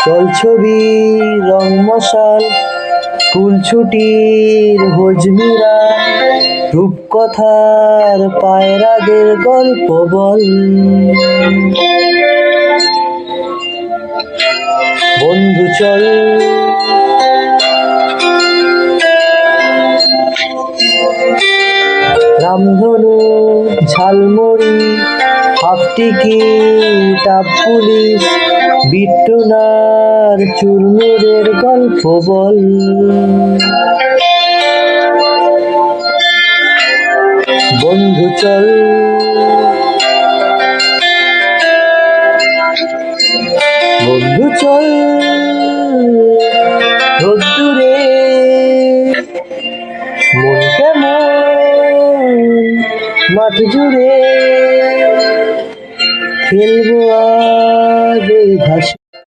চল ছবি রং মশাল ফুল ছুটির হজমিরা রূপকথার পায়রাদের গল্প বল। বন্ধু চল রামধনু jhalmuri half ticket up police বিট্টুনার চুরমুরের গল্প বল। বন্ধু চল বন্ধু চল রোদ্দুরে মন কেমন মাঠ জুড়ে খেলবো আজ ওই ঘাসে।